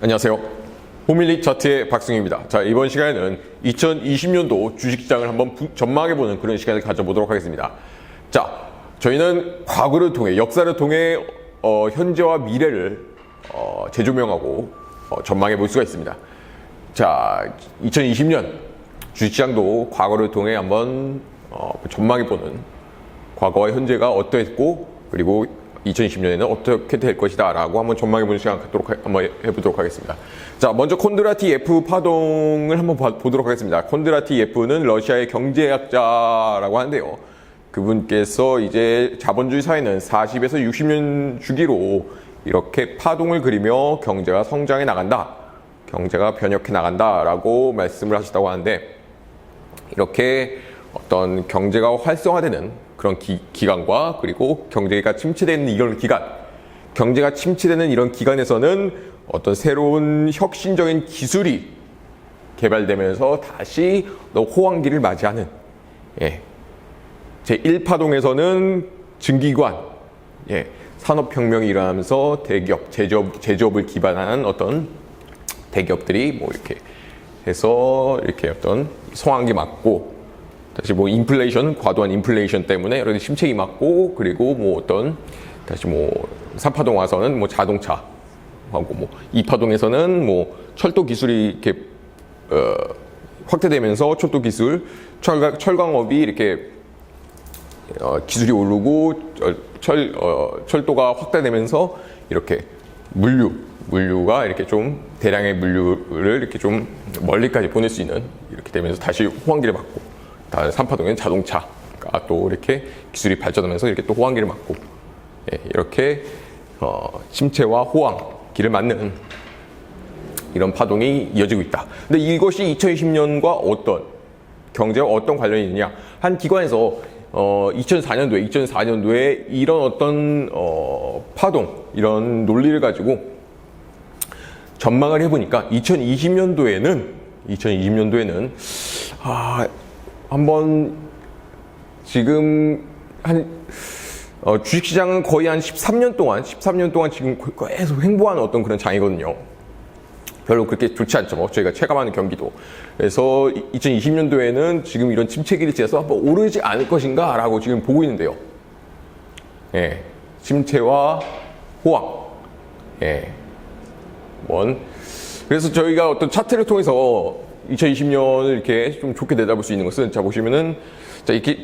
안녕하세요. 호밀리 차트의 박승희입니다. 자, 이번 시간에는 2020년도 주식시장을 한번 전망해보는 그런 시간을 가져보도록 하겠습니다. 자, 저희는 과거를 통해, 역사를 통해 현재와 미래를 재조명하고 전망해볼 수가 있습니다. 자, 2020년 주식시장도 과거를 통해 한번 전망해보는, 과거와 현재가 어떠했고, 그리고 2020년에는 어떻게 될 것이다 라고 한번 전망해보는 시간 한번 해보도록 하겠습니다. 자, 먼저 콘드라티예프 파동을 한번 보도록 하겠습니다. 콘드라티예프는 러시아의 경제학자라고 하는데요, 그분께서 이제 자본주의 사회는 40에서 60년 주기로 이렇게 파동을 그리며 경제가 성장해 나간다, 경제가 변혁해 나간다 라고 말씀을 하셨다고 하는데, 이렇게 어떤 경제가 활성화되는 그런 기간과, 그리고 경제가 침체되는 이런 기간, 경제가 침체되는 이런 기간에서는 어떤 새로운 혁신적인 기술이 개발되면서 다시 호황기를 맞이하는, 제1파동에서는 증기관, 산업혁명이 일어나면서 대기업, 제조업을 기반한 어떤 대기업들이 뭐 이렇게 해서 이렇게 어떤 성황기 맞고, 다시 뭐 인플레이션, 과도한 인플레이션 때문에 여러 가지 침체기 맞고, 그리고 뭐 어떤 다시 뭐 3파동 와서는 뭐 자동차 하고, 뭐 2파동에서는 뭐 철도 기술이 이렇게 확대되면서 철도 기술, 철강업이 이렇게 기술이 오르고 철도가 확대되면서 이렇게 물류가 이렇게 좀 대량의 물류를 이렇게 좀 멀리까지 보낼 수 있는, 이렇게 되면서 다시 호황기를 맞고, 3파동에는 자동차가 또 이렇게 기술이 발전하면서 이렇게 또 호황기를 맞고, 이렇게 침체와 호황기를 맞는 이런 파동이 이어지고 있다. 근데 이것이 2020년과 어떤 경제와 어떤 관련이 있느냐? 한 기관에서 2004년도에 이런 어떤 파동, 이런 논리를 가지고 전망을 해보니까 2020년도에는 한번 지금 주식시장은 거의 한 13년 동안 지금 계속 횡보하는 어떤 그런 장이거든요. 별로 그렇게 좋지 않죠. 저희가 체감하는 경기도. 그래서 2020년도에는 지금 이런 침체기를 지나서 한번 오르지 않을 것인가 라고 지금 보고 있는데요. 침체와 호황. 그래서 저희가 어떤 차트를 통해서 2020년을 이렇게 좀 좋게 내다볼 수 있는 것은, 자, 보시면은, 자, 이렇게,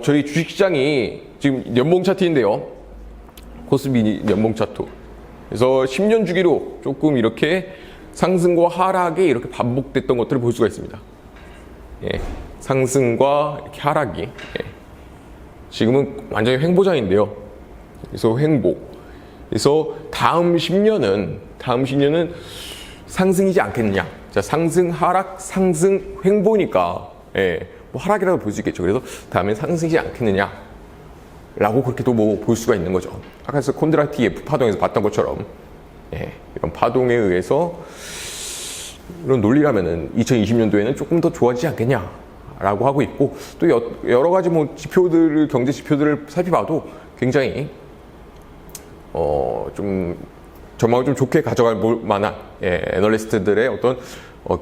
저희 주식시장이 지금 연봉 차트인데요. 코스피 연봉 차트. 그래서 10년 주기로 조금 이렇게 상승과 하락이 이렇게 반복됐던 것들을 볼 수가 있습니다. 상승과 이렇게 하락이. 지금은 완전히 횡보장인데요. 그래서 횡보. 그래서 다음 10년은 상승이지 않겠느냐. 자, 상승, 하락, 상승, 횡보니까, 뭐 하락이라도 볼 수 있겠죠. 그래서 다음엔 상승이지 않겠느냐 라고 그렇게 또 뭐 볼 수가 있는 거죠. 아까 콘드라티예프 파동에서 봤던 것처럼, 이런 파동에 의해서 이런 논리라면은 2020년도에는 조금 더 좋아지지 않겠냐 라고 하고 있고, 또 여러 가지 뭐 경제 지표들을 살펴봐도 굉장히 좀 전망을 좀 좋게 가져갈 만한, 애널리스트들의 어떤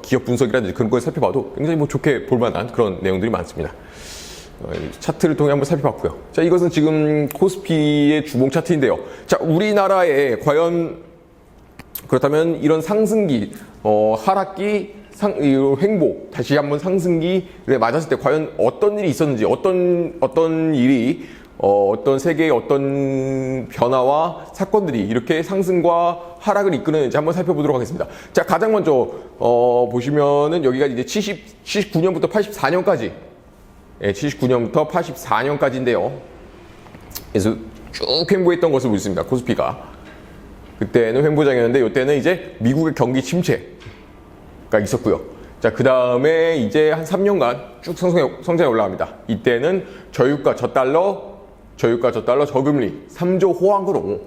기업 분석이라든지 그런 걸 살펴봐도 굉장히 뭐 좋게 볼 만한 그런 내용들이 많습니다. 차트를 통해 한번 살펴봤고요. 자, 이것은 지금 코스피의 주봉 차트인데요. 자, 우리나라에 과연 그렇다면 이런 상승기, 하락기, 횡보, 다시 한번 상승기에 맞았을 때 과연 어떤 일이 있었는지, 어떤 일이, 어떤 세계의 어떤 변화와 사건들이 이렇게 상승과 하락을 이끄는지 한번 살펴보도록 하겠습니다. 자, 가장 먼저 보시면은 여기가 이제 79년부터 84년까지, 79년부터 84년까지인데요. 그래서 쭉 횡보했던 것을 볼 수 있습니다. 코스피가 그때는 횡보장이었는데, 이때는 이제 미국의 경기 침체가 있었고요. 자, 그 다음에 이제 한 3년간 쭉 성장해 올라갑니다. 이때는 저유가 저달러 저금리 3조 호황으로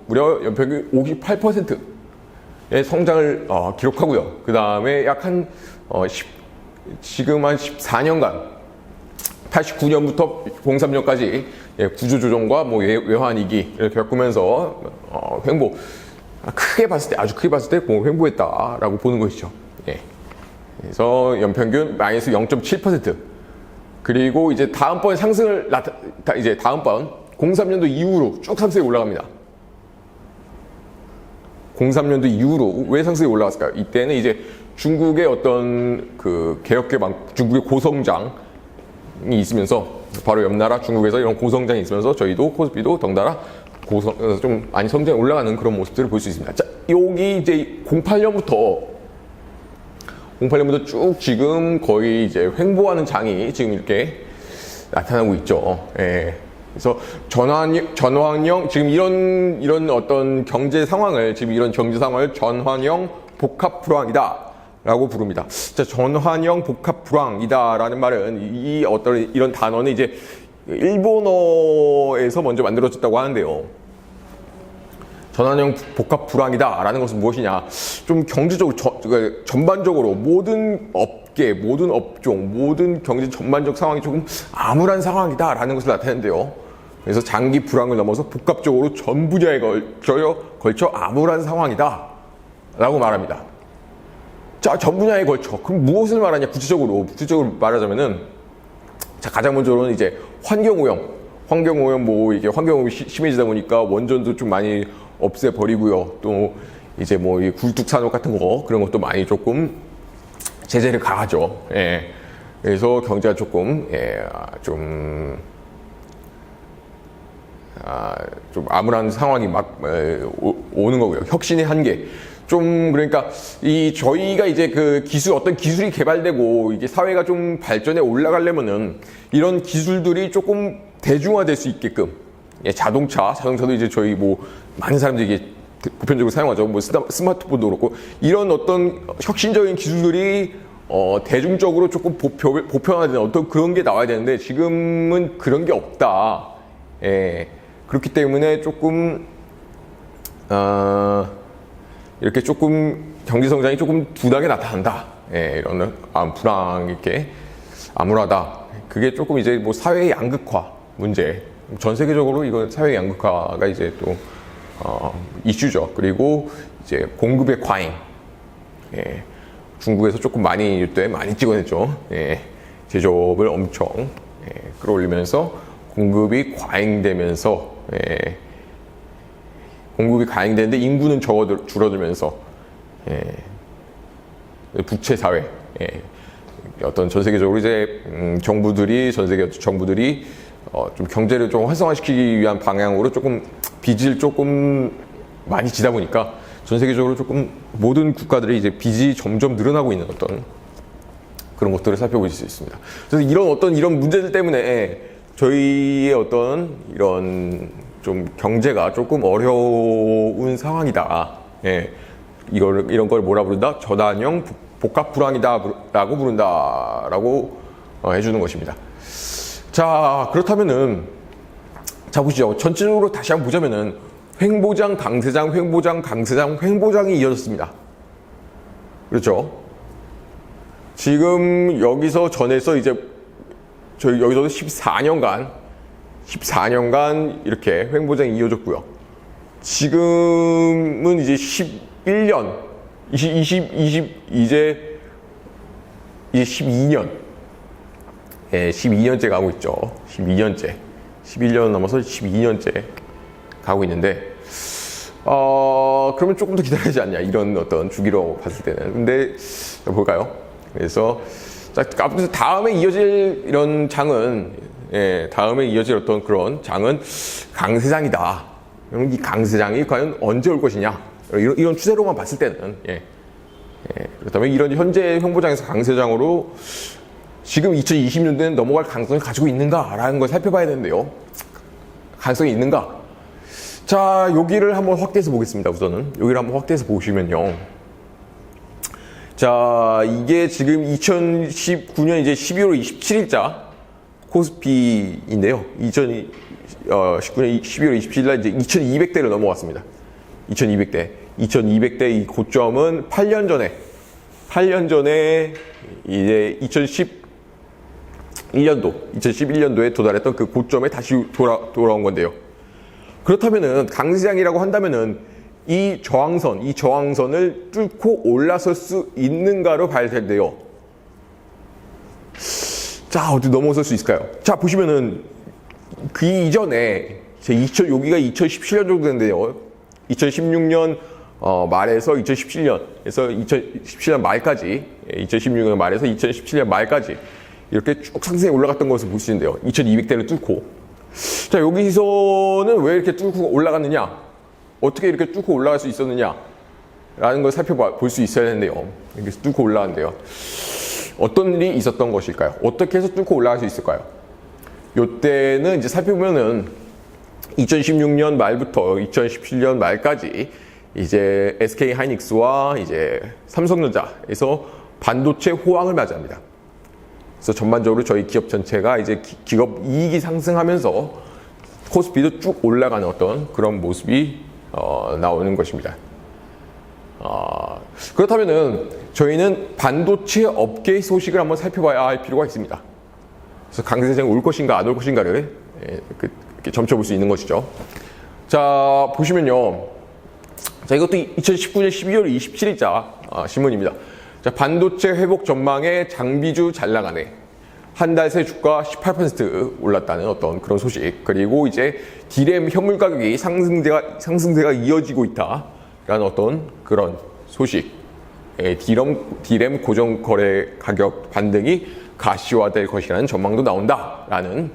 무려 연평균 58%의 성장을 기록하고요. 그 다음에 약 지금 한 14년간 89년부터 03년까지 구조조정과 뭐 외환위기를 겪으면서 횡보, 크게 봤을 때, 아주 크게 봤을 때 횡보했다라고 보는 것이죠. 예. 그래서 연평균 마이너스 0.7%. 그리고 이제 다음번 상승을 이제 다음번 03년도 이후로 쭉 상승이 올라갑니다. 03년도 이후로 왜 상승이 올라갔을까요? 이때는 이제 중국의 어떤 그 개혁개방, 중국의 고성장이 있으면서 바로 옆 나라 중국에서 이런 고성장이 있으면서 저희도 코스피도 덩달아 좀 많이 성장이 올라가는 그런 모습들을 볼 수 있습니다. 자, 여기 이제 08년부터 쭉 지금 거의 이제 횡보하는 장이 지금 이렇게 나타나고 있죠. 예. 그래서 전환형 지금 이런 어떤 경제 상황을 전환형 복합 불황이다라고 부릅니다. 자, 전환형 복합 불황이다라는 말은 이런 단어는 이제 일본어에서 먼저 만들어졌다고 하는데요. 전환형 복합 불황이다라는 것은 무엇이냐? 좀 경제적으로 전반적으로 모든 업계, 모든 업종, 모든 경제 전반적 상황이 조금 암울한 상황이다라는 것을 나타내는데요. 그래서 장기 불황을 넘어서 복합적으로 전 분야에 걸쳐 암울한 상황이다라고 말합니다. 자, 전 분야에 걸쳐. 그럼 무엇을 말하냐? 구체적으로 말하자면은, 자, 가장 먼저로는 이제 환경오염 이게 환경오염이 심해지다 보니까 원전도 좀 많이 없애버리고요. 또 이제 이 굴뚝 산업 같은 거 그런 것도 많이 조금 제재를 가하죠. 예. 그래서 경제가 조금 좀 암울한 상황이 막 오는 거고요. 혁신의 한계. 그러니까 저희가 이제 어떤 기술이 개발되고 이게 사회가 좀 발전해 올라가려면은 이런 기술들이 조금 대중화될 수 있게끔, 자동차도 이제 저희 많은 사람들이 이게 보편적으로 사용하죠. 스마트폰도 그렇고 이런 어떤 혁신적인 기술들이 대중적으로 조금 보편화되는 어떤 그런 게 나와야 되는데 지금은 그런 게 없다. 예. 그렇기 때문에 조금 이렇게 조금 경제 성장이 조금 둔하게 나타난다. 예, 이런 불황이렇게 암울하다. 그게 조금 이제 사회의 양극화 문제. 전 세계적으로 이건 사회 양극화가 이제 또 이슈죠. 그리고 이제 공급의 과잉. 예, 중국에서 조금 많이 찍어냈죠. 예, 제조업을 엄청 끌어올리면서 공급이 과잉되면서 공급이 과잉되는데 인구는 줄어들면서 부채 사회. 어떤 전 세계적으로 이제 전 세계 정부들이 좀 경제를 좀 활성화시키기 위한 방향으로 조금 빚을 조금 많이 지다 보니까 전 세계적으로 조금 모든 국가들이 이제 빚이 점점 늘어나고 있는 어떤 그런 것들을 살펴보실 수 있습니다. 그래서 이런 문제들 때문에 저희의 어떤 이런 좀 경제가 조금 어려운 상황이다. 예. 이런 걸 뭐라 부른다? 전환형 복합 불황이다라고 부른다라고 해주는 것입니다. 자, 그렇다면은, 자, 보시죠. 전체적으로 다시 한번 보자면은, 횡보장, 강세장이 이어졌습니다. 그렇죠? 지금 여기서 전에서 이제, 저희 여기서도 14년간 이렇게 횡보장이 이어졌고요. 지금은 이제 11년, 이제 12년. 예, 12년째 가고 있죠. 12년째. 11년 넘어서 12년째 가고 있는데, 그러면 조금 더 기다려야 되지 않냐. 이런 어떤 주기로 봤을 때는. 근데, 볼까요? 그래서, 자, 다음에 이어질 이런 장은, 다음에 이어질 어떤 그런 장은 강세장이다. 그럼 이 강세장이 과연 언제 올 것이냐. 이런 추세로만 봤을 때는, 그렇다면 이런 현재 횡보장에서 강세장으로 지금 2020년대는 넘어갈 가능성을 가지고 있는가라는 걸 살펴봐야 되는데요. 가능성이 있는가? 자, 여기를 한번 확대해서 보겠습니다. 우선은 여기를 한번 확대해서 보시면요. 자, 이게 지금 2019년 이제 12월 27일자 코스피인데요. 2019년 12월 27일날 이제 2200대를 넘어갔습니다. 2200대 이 고점은 8년 전에 이제 2011년도에 도달했던 그 고점에 다시 돌아온 건데요. 그렇다면은 강세장이라고 한다면은 이 저항선을 뚫고 올라설 수 있는가로 봐야 텐데요. 자, 어디 넘어설 수 있을까요? 자, 보시면은 그 이전에 여기가 2017년 정도 됐는데요. 2016년 말에서 2017년에서 2017년 말까지, 2016년 말에서 2017년 말까지 이렇게 쭉 상승해 올라갔던 것을 볼 수 있는데요. 2200대를 뚫고. 자, 여기서는 왜 이렇게 뚫고 올라갔느냐? 어떻게 이렇게 뚫고 올라갈 수 있었느냐? 라는 걸 살펴볼 수 있어야 되는데요. 이렇게 뚫고 올라갔는데요. 어떤 일이 있었던 것일까요? 어떻게 해서 뚫고 올라갈 수 있을까요? 요때는 이제 살펴보면은 2016년 말부터 2017년 말까지 이제 SK 하이닉스와 이제 삼성전자에서 반도체 호황을 맞이합니다. 그래서 전반적으로 저희 기업 전체가 이제 기업 이익이 상승하면서 코스피도 쭉 올라가는 어떤 그런 모습이 나오는 것입니다. 그렇다면은 저희는 반도체 업계의 소식을 한번 살펴봐야 할 필요가 있습니다. 그래서 강세장이 올 것인가 안 올 것인가를 이렇게 점쳐볼 수 있는 것이죠. 자, 보시면요. 자, 이것도 2019년 12월 27일자 신문입니다. 자, 반도체 회복 전망에 장비주 잘 나가네. 한 달 새 주가 18% 올랐다는 어떤 그런 소식. 그리고 이제 디램 현물 가격이 상승세가 이어지고 있다라는 어떤 그런 소식. 디램 고정 거래 가격 반등이 가시화될 것이라는 전망도 나온다라는.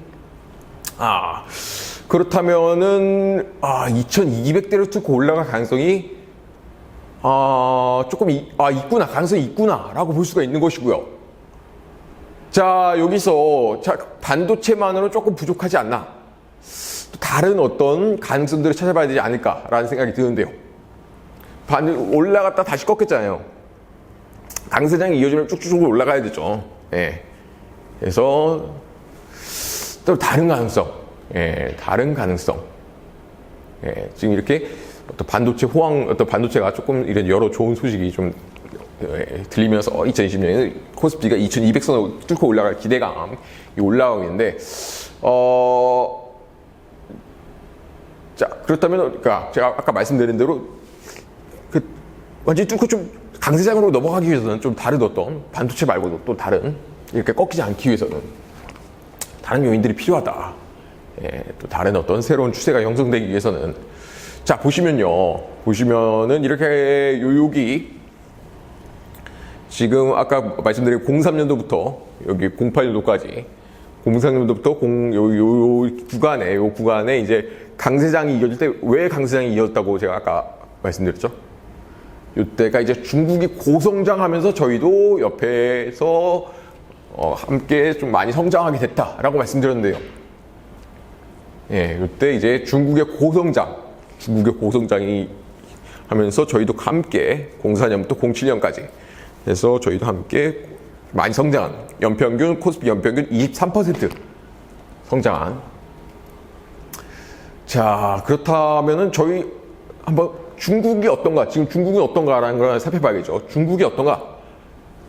그렇다면은 2200대로 뚫고 올라갈 가능성이 조금 있구나, 가능성이 있구나라고 볼 수가 있는 것이고요. 자, 여기서 반도체만으로 조금 부족하지 않나? 또 다른 어떤 가능성들을 찾아봐야 되지 않을까라는 생각이 드는데요. 올라갔다 다시 꺾였잖아요. 강세장이 이어지면 쭉쭉 올라가야 되죠. 예. 그래서 또 다른 가능성, 다른 가능성. 지금 이렇게 어떤 반도체 호황, 어떤 반도체가 조금 이런 여러 좋은 소식이 좀 들리면서 2020년에는 코스피가 2200선을 뚫고 올라갈 기대감이 올라가고 있는데, 자, 그렇다면, 그러니까 제가 아까 말씀드린 대로 완전히 뚫고 좀 강세장으로 넘어가기 위해서는 좀 다른 어떤 반도체 말고도 또 다른 이렇게 꺾이지 않기 위해서는 다른 요인들이 필요하다. 또 다른 어떤 새로운 추세가 형성되기 위해서는, 자, 보시면은 이렇게 여기 지금 아까 말씀드린 03년도부터 여기 08년도까지 03년도부터 요 구간에 이제 강세장이 이어질 때 왜 강세장이 이어졌다고 제가 아까 말씀드렸죠? 이때가 이제 중국이 고성장하면서 저희도 옆에서 함께 좀 많이 성장하게 됐다라고 말씀드렸는데요. 이때 이제 중국의 고성장이 하면서 저희도 함께 04년부터 07년까지 해서 저희도 함께 많이 성장한 코스피 연평균 23% 성장한. 자, 그렇다면은 저희 한번 중국이 어떤가, 지금 중국은 어떤가라는 걸 살펴봐야겠죠. 중국이 어떤가?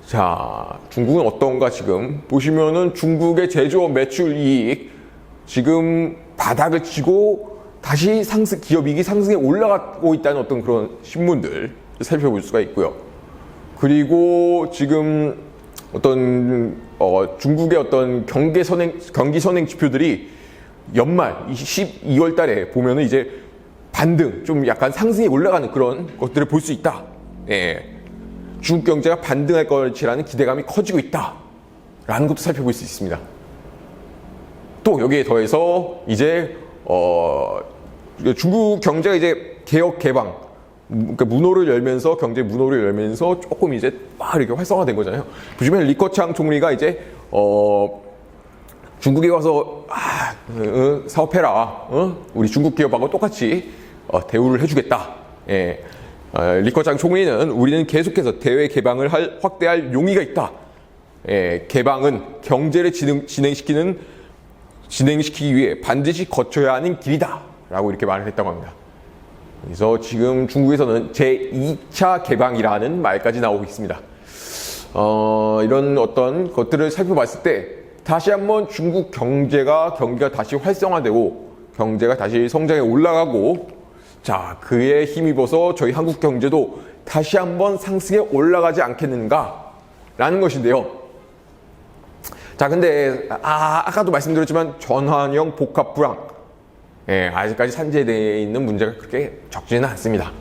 자, 중국은 어떤가 지금 보시면은 중국의 제조업 매출 이익 지금 바닥을 치고 다시 기업 이익이 상승에 올라가고 있다는 어떤 그런 신문들 살펴볼 수가 있고요. 그리고 지금 어떤 중국의 어떤 경기 선행 지표들이 연말 12월 달에 보면은 이제 반등, 좀 약간 상승에 올라가는 그런 것들을 볼 수 있다. 중국 경제가 반등할 것이라는 기대감이 커지고 있다라는 것도 살펴볼 수 있습니다. 또 여기에 더해서 이제 중국 경제가 이제 개혁 개방, 그러니까 경제 문호를 열면서 조금 이제 막 이렇게 활성화된 거잖아요. 보시면 리커창 총리가 이제 중국에 가서 사업해라, 우리 중국 기업하고 똑같이 대우를 해주겠다. 리커창 총리는 우리는 계속해서 대외 개방을 확대할 용의가 있다. 개방은 경제를 진행시키기 위해 반드시 거쳐야 하는 길이다. 라고 이렇게 말을 했다고 합니다. 그래서 지금 중국에서는 제2차 개방이라는 말까지 나오고 있습니다. 이런 어떤 것들을 살펴봤을 때 다시 한번 중국 경기가 다시 활성화되고 경제가 다시 성장에 올라가고 자, 그에 힘입어서 저희 한국 경제도 다시 한번 상승에 올라가지 않겠는가라는 것인데요. 자, 근데 아까도 말씀드렸지만 전환형 복합 불황, 아직까지 산재되어 있는 문제가 그렇게 적지는 않습니다.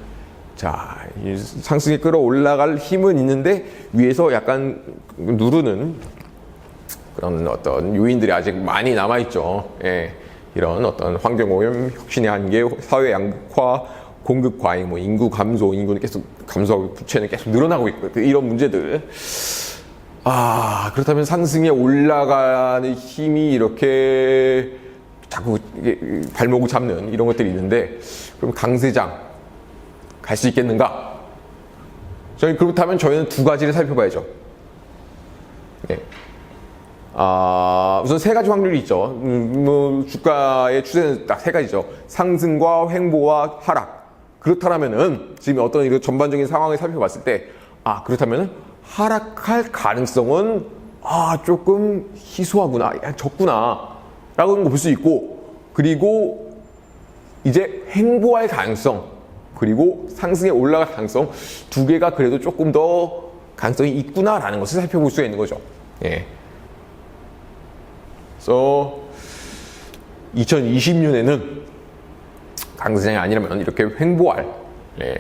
자, 상승에 끌어올라갈 힘은 있는데 위에서 약간 누르는 그런 어떤 요인들이 아직 많이 남아있죠. 이런 어떤 환경오염, 혁신의 한계, 사회 양극화, 공급 과잉, 뭐 인구 감소, 인구는 계속 감소하고 부채는 계속 늘어나고 있고 이런 문제들. 그렇다면 상승에 올라가는 힘이 이렇게 자꾸 발목을 잡는 이런 것들이 있는데, 그럼 강세장 갈 수 있겠는가? 그렇다면 저희는 두 가지를 살펴봐야죠. 우선 세 가지 확률이 있죠. 주가의 추세는 딱 세 가지죠. 상승과 횡보와 하락. 그렇다면은 지금 어떤 이런 전반적인 상황을 살펴봤을 때, 그렇다면은 하락할 가능성은 조금 희소하구나, 적구나 라고 볼 수 있고, 그리고 이제 횡보할 가능성, 그리고 상승에 올라갈 가능성, 두 개가 그래도 조금 더 가능성이 있구나라는 것을 살펴볼 수가 있는 거죠. 그래서 2020년에는 강세장이 아니라면 이렇게 횡보할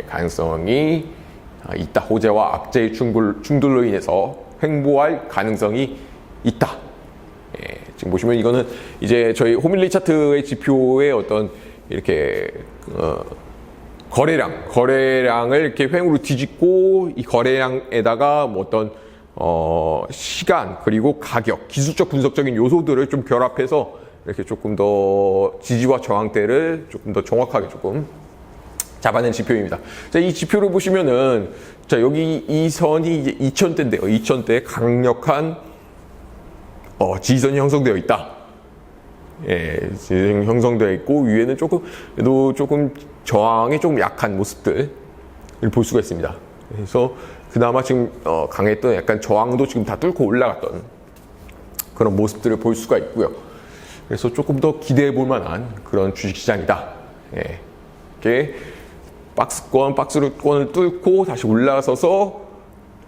가능성이 있다. 호재와 악재의 충돌로 인해서 횡보할 가능성이 있다. 지금 보시면 이거는 이제 저희 호밀리 차트의 지표의 어떤 이렇게 거래량을 이렇게 횡으로 뒤집고 이 거래량에다가 뭐 어떤 시간, 그리고 가격, 기술적 분석적인 요소들을 좀 결합해서 이렇게 조금 더 지지와 저항대를 조금 더 정확하게 조금 잡아낸 지표입니다. 자, 이 지표를 보시면은, 자, 여기 이 선이 이제 2000대인데요. 2000대 강력한 지지선이 형성되어 있다. 지지선이 형성되어 있고, 위에는 조금 저항이 조금 약한 모습들을 볼 수가 있습니다. 그래서 그나마 지금 강했던 약간 저항도 지금 다 뚫고 올라갔던 그런 모습들을 볼 수가 있고요. 그래서 조금 더 기대해 볼 만한 그런 주식시장이다. 이렇게 박스권을 뚫고 다시 올라서서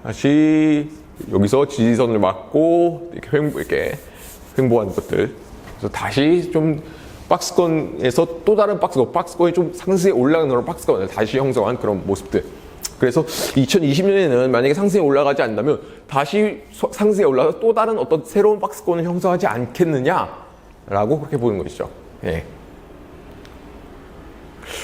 다시 여기서 지지선을 맞고 이렇게 횡보하는 것들. 그래서 다시 좀 박스권에서 또 다른 박스권이 좀 상승에 올라가는 그런 박스권을 다시 형성한 그런 모습들. 그래서 2020년에는 만약에 상승에 올라가지 않는다면 다시 상승에 올라가서 또 다른 어떤 새로운 박스권을 형성하지 않겠느냐라고 그렇게 보는 것이죠.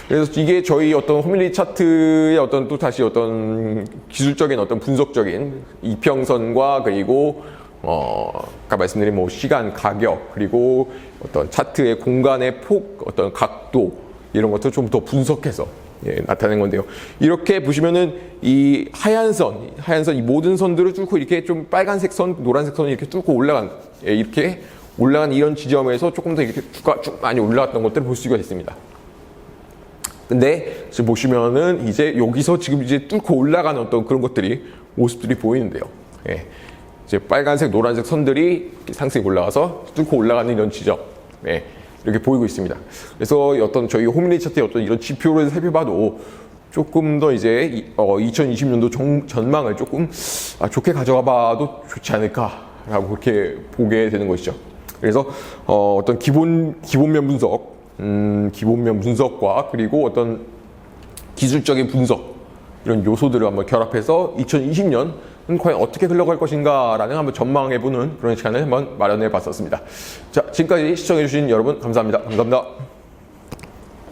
그래서 이게 저희 어떤 호밀리 차트의 어떤 또 다시 어떤 기술적인 어떤 분석적인 이평선과 그리고 아까 말씀드린 뭐 시간, 가격, 그리고 어떤 차트의 공간의 폭, 어떤 각도 이런 것도 좀 더 분석해서 나타낸 건데요. 이렇게 보시면은 이 하얀 선 이 모든 선들을 뚫고 이렇게 좀 빨간색 선, 노란색 선이 이렇게 뚫고 이렇게 올라간 이런 지점에서 조금 더 이렇게 주가 쭉 많이 올라갔던 것들을 볼 수가 있습니다. 근데 지금 보시면은 이제 여기서 지금 이제 뚫고 올라가는 어떤 그런 모습들이 보이는데요. 이제 빨간색, 노란색 선들이 상승에 올라가서 뚫고 올라가는 이런 지점. 이렇게 보이고 있습니다. 그래서 어떤 저희 호밀리 차트의 어떤 이런 지표를 살펴봐도 조금 더 이제 2020년도 전망을 조금 좋게 가져가 봐도 좋지 않을까라고 그렇게 보게 되는 것이죠. 그래서 어떤 기본면 분석과 그리고 어떤 기술적인 분석 이런 요소들을 한번 결합해서 2020년은 과연 어떻게 흘러갈 것인가라는 한번 전망해보는 그런 시간을 한번 마련해 봤었습니다. 자, 지금까지 시청해주신 여러분 감사합니다.